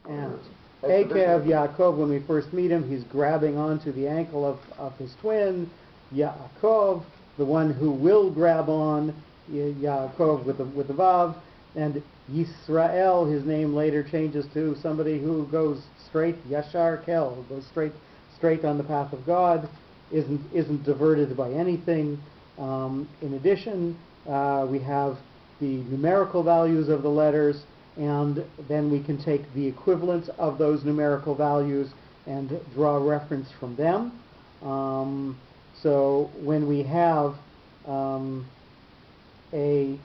And Ekev Yaakov, when we first meet him, he's grabbing onto the ankle of his twin, Yaakov, the one who will grab on, Yaakov with the Vav, and Yisrael, his name later changes to somebody who goes straight, Yashar Kel, who goes straight on the path of God, isn't diverted by anything. In addition, we have the numerical values of the letters, and then we can take the equivalents of those numerical values and draw a reference from them. So when we have a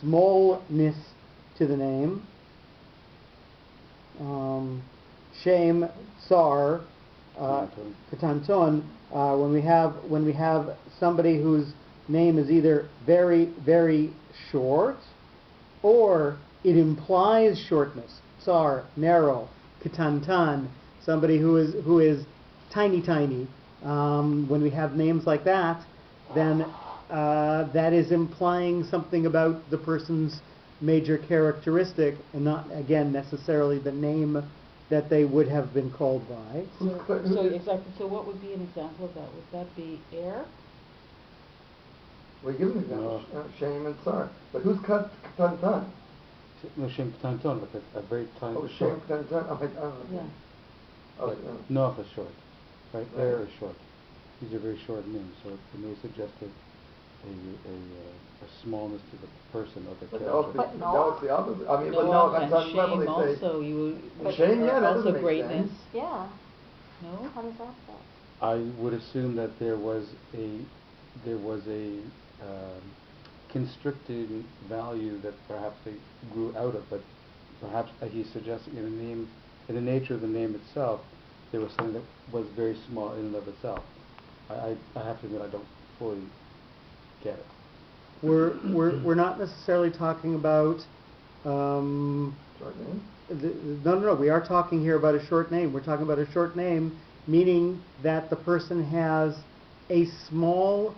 smallness to the name, Shem, Tsar, Katanton, when we have somebody whose name is either very, very short, or it implies shortness. Tsar, narrow, Katantan, somebody who is tiny, tiny. When we have names like that, then that is implying something about the person's major characteristic, and not, again, necessarily the name that they would have been called by. So exactly. So what would be an example of that? Would that be air? Well, you give an example. Shem and Tsar. But who's Katantan? No, Shem Katanton, but a very tiny. Oh, Shem Katantan. Yeah. Noach is short, right? Air is short. These are very short names, so it may suggest a smallness to the person of the character. But no, it's the opposite. I mean, but Noach no, and on some level Shem they say. also, Shem, yeah, that also doesn't make greatness. sense. Yeah. No? How does that fit? I would assume that there was a constricted value that perhaps they grew out of, but perhaps he's suggesting in the nature of the name itself, there was something that was very small in and of itself. I have to admit I don't fully get it. We're not necessarily talking about Short name? no. We are talking here about a short name. We're talking about a short name, meaning that the person has a small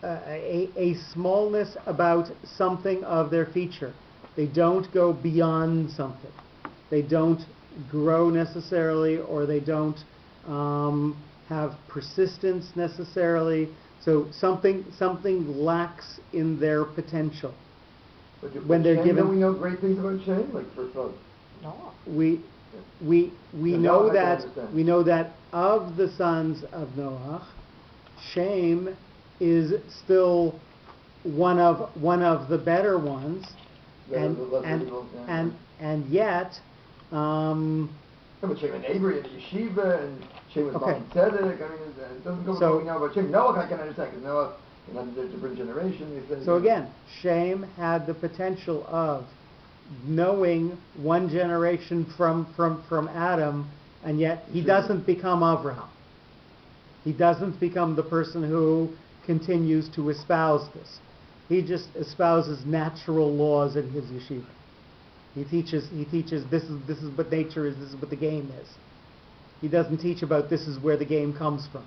a smallness about something of their feature. They don't go beyond something. They don't grow necessarily, or they don't have persistence necessarily. So something lacks in their potential. When they're given, we know great things about Shem, like first of all. No. We know that of the sons of Noach, Shem is still one of the better ones, and yet. But Shem and Avery and Yeshiva and Shem was Malki Tzedek. I mean, it doesn't go with what we know about Shem. Noach I can understand, because Noach, there's a different generation. So again, Shem had the potential of knowing one generation from Adam, and yet he doesn't become Avraham. He doesn't become the person who continues to espouse this. He just espouses natural laws in his yeshiva. He teaches this is what nature is, this is what the game is. He doesn't teach about this is where the game comes from.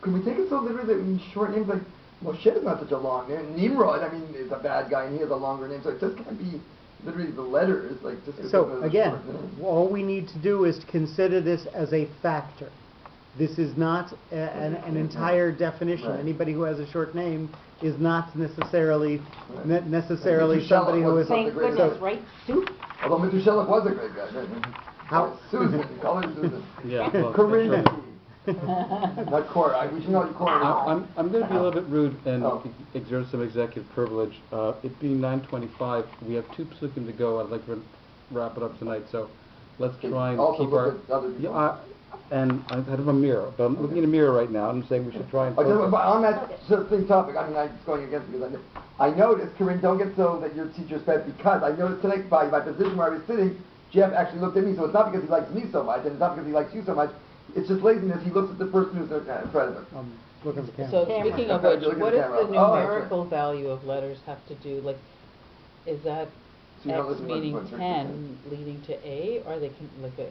Can we take it so literally that when short names like Moshe is not such a long name. Nimrod, I mean, is a bad guy and he has a longer name, so it just can't be literally the letters, like just. So again, all we need to do is to consider this as a factor. This is not an entire definition. Right. Anybody who has a short name is not necessarily somebody who is. Thank goodness, right? Soup. Although Mr. Shellock was a great guy. Right? How? Susan, call her Susan. Yeah. Well, Corinne. Not Cora. We should know you Cora. I'm going to be a little bit rude and exert some executive privilege. It being 9:25, we have 2 psukim to go. I'd like to wrap it up tonight, so let's try and also keep look our. at other people. And I have a mirror, but I'm looking in a mirror right now. And I'm saying we should try and. But on that same topic, I mean, I'm just going against it because I noticed, Corinne, don't get so that your teacher's bad, because I noticed today by my position where I was sitting, Jeff actually looked at me, so it's not because he likes me so much, and it's not because he likes you so much. It's just laziness. He looks at the person who's in front of him. Look at the camera. So speaking of which, what does the Oh, numerical value of letters have to do? Like, is that So you don't X listen to what meaning Richard 10 leading to A? Are they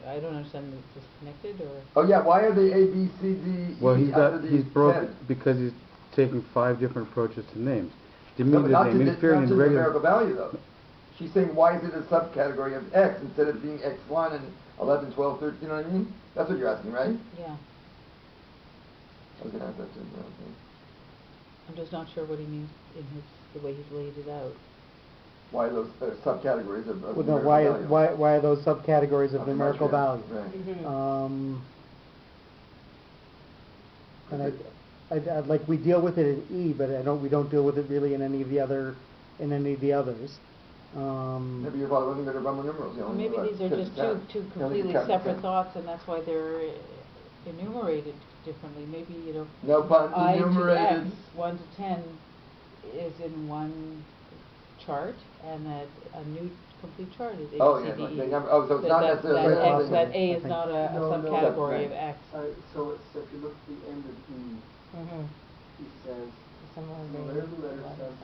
I don't understand. Is this connected or? Oh yeah, why are they A, B, C, D, E? Well, after he's the broken 10? because he's taking 5 different approaches to names. To me, No, but the name interfering not in to the regular. numerical value though. she's saying, why is it a subcategory of X instead of being X1 and 11, 12, 13, you know what I mean? That's what you're asking, right? Yeah. I was going to ask that too. I'm just not sure what he means in the way he's laid it out. Why those subcategories of Well, no, numerical why, value? why are those subcategories of Of numerical value? Right. And I'd like we deal with it in E, but we don't deal with it really in any of the others. Maybe your father wasn't good at Roman numerals. You know, Maybe these are just two completely separate thoughts, and that's why they're enumerated differently. Maybe, no pun, I to X, enumerated. 1 to 10 is in one chart, and that a new complete chart is A, B, Oh, C, yeah, D, E. so it's not necessarily... That A is not a No, no, subcategory right. of X. So if you look at the end of E, Mm-hmm. he says, similar to letter says,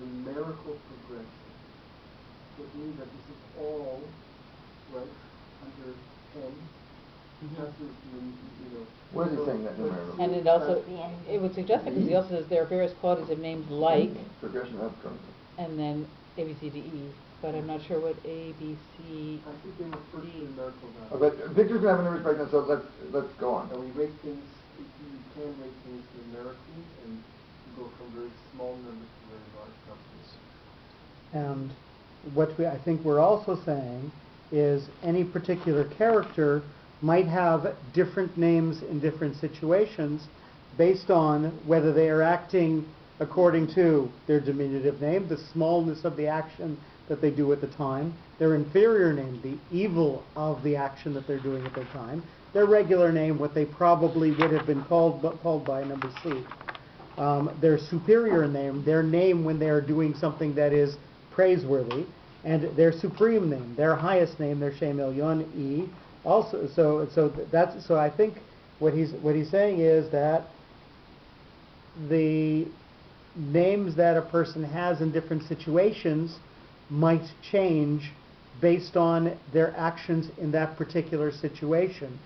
the numerical progression. Which means that this is all, right, under 10. That's Where is he saying that numerical? And it also, it would suggest that, because he also says there are various qualities of names like, Progression of current. and then A, B, C, D, E. But I'm not sure what A, B, C, I think they refer to the numerical value. Oh, but Victor's going to have a numbers breakdown, so let's go on. And we rate things, you can rate things numerically, and you go from very small numbers to very large numbers. And what I think we're also saying is any particular character might have different names in different situations based on whether they are acting according to their diminutive name, the smallness of the action that they do at the time, their inferior name, the evil of the action that they're doing at the time, their regular name, what they probably would have been called by number C, their superior name, their name when they are doing something that is praiseworthy, and their supreme name, their highest name, their Shem Elyon E. Also, so I think what he's saying is that the names that a person has in different situations might change based on their actions in that particular situation.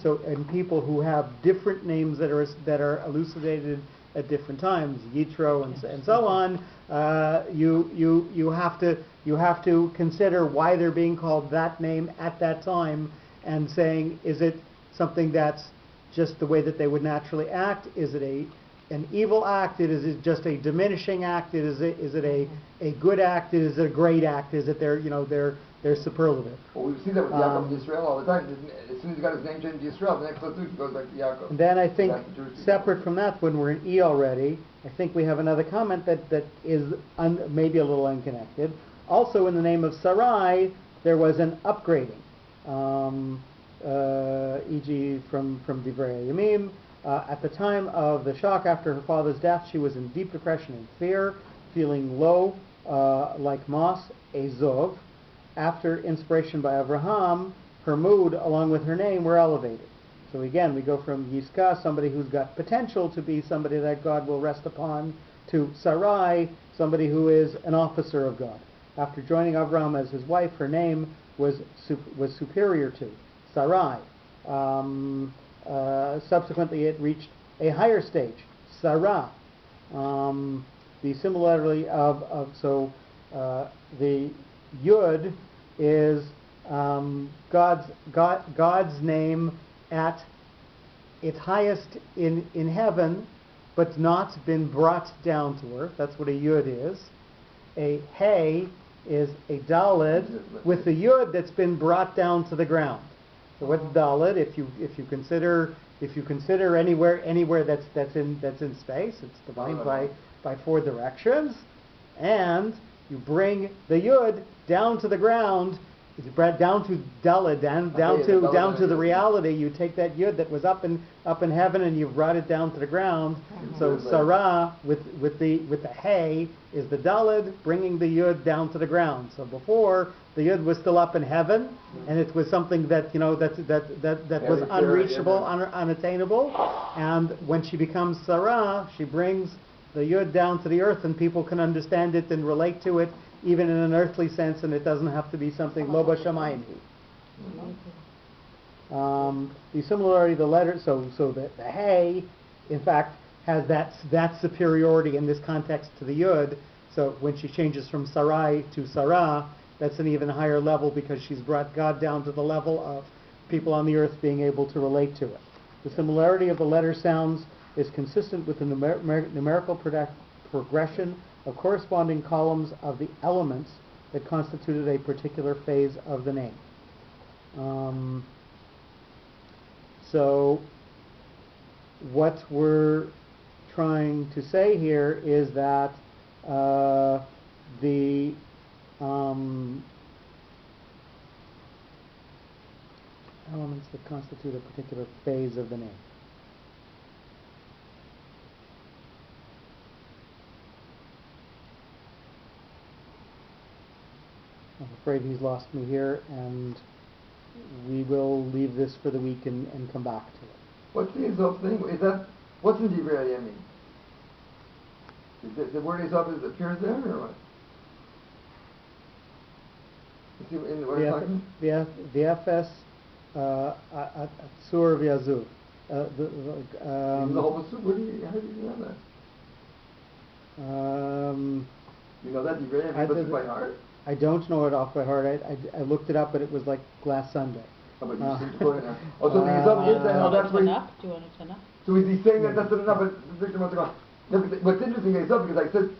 So, and people who have different names that are elucidated at different times, Yitro and so on, you have to consider why they're being called that name at that time, and saying, is it something that's just the way that they would naturally act? Is it an evil act? Is it just a diminishing act? Is it a good act? Is it a great act? Is it their superlative? Well, we see that with Yaakov and Yisrael all the time. As soon as he got his name changed to Yisrael, the next little he goes back to Yaakov. And then I think, separate from that, when we're in E already, I think we have another comment that is maybe a little unconnected. Also, in the name of Sarai, there was an upgrading. E.g. from Divrei Yamim. At the time of the shock after her father's death, she was in deep depression and fear, feeling low, like moss, Azov. After inspiration by Abraham, her mood, along with her name, were elevated. So again, we go from Yiska, somebody who's got potential to be somebody that God will rest upon, to Sarai, somebody who is an officer of God. After joining Abraham as his wife, her name was superior to Sarai. Subsequently, it reached a higher stage, Sarah. The similarity the Yud is God's name at its highest in heaven, but not been brought down to earth. That's what a Yud is. A Hey is a Daled with the Yud that's been brought down to the ground. So what's Daled? If you consider anywhere that's in space, it's defined by four directions, and you bring the Yud down to the ground. It's brought down to Daled, down to the reality. You take that Yud that was up in heaven and you've brought it down to the ground. So Sarah with the Hey is the Daled, bringing the Yud down to the ground. So before, the Yud was still up in heaven, and it was something that that was unreachable, unattainable. And when she becomes Sarah, she brings the Yud down to the earth, and people can understand it and relate to it, even in an earthly sense, and it doesn't have to be something lo b'shamayim. The similarity of the letter, so the Hey, in fact, has that superiority in this context to the Yud. So when she changes from Sarai to Sarah, That's an even higher level because she's brought God down to the level of people on the earth being able to relate to it. The similarity of the letter sounds is consistent with the numerical progression of corresponding columns of the elements that constituted a particular phase of the name. So what we're trying to say here is that the elements that constitute a particular phase of the name. I'm afraid he's lost me here, and we will leave this for the week and come back to it. What's the Ezov thing? Is that, what's in Divrei Yamin? The word Ezov appears there, or what? Is he in what are you talking about? V'efes atzur v'yazuv. The whole pasuk. How do you know that? You know that Divrei Yamin pasuk by heart? I don't know it off by heart. I looked it up, but it was like last Sunday. Oh, but you seem to quote it now. Oh, so the Ezov is that? Oh, that's where. Do you want it to know? So is he saying that that's not enough? But Victor wants to go. No, what's interesting is Ezov, because I said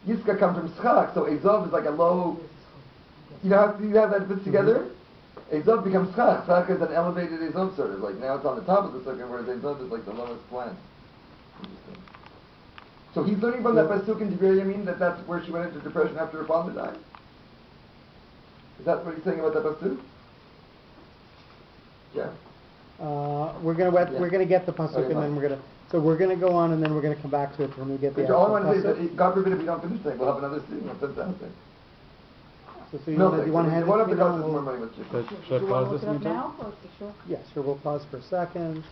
Yiska comes from Schach, so Ezov is like a low. You know how you have that put together? Ezov becomes Schach. Schach is an elevated Ezov sort of, like now it's on the top of the sukkah, whereas Ezov is like the lowest plant. Interesting. So he's learning from that pasuk in Divrei Yamin that that's where she went into depression after her father died. Is that what he's saying about that pasuk? Yeah. We're gonna get the pasuk, Okay, and then we're gonna go on, and then we're gonna come back to it when we get the But all I actual want to say pasuk. is that God forbid if we don't finish tonight, we'll have another student. That's fantastic. So you want to hand one it of to the me now? costs is more money with you. Should I Do you want pause to this look it up meeting? now, or is it sure? Yeah, sure. We'll pause for a second.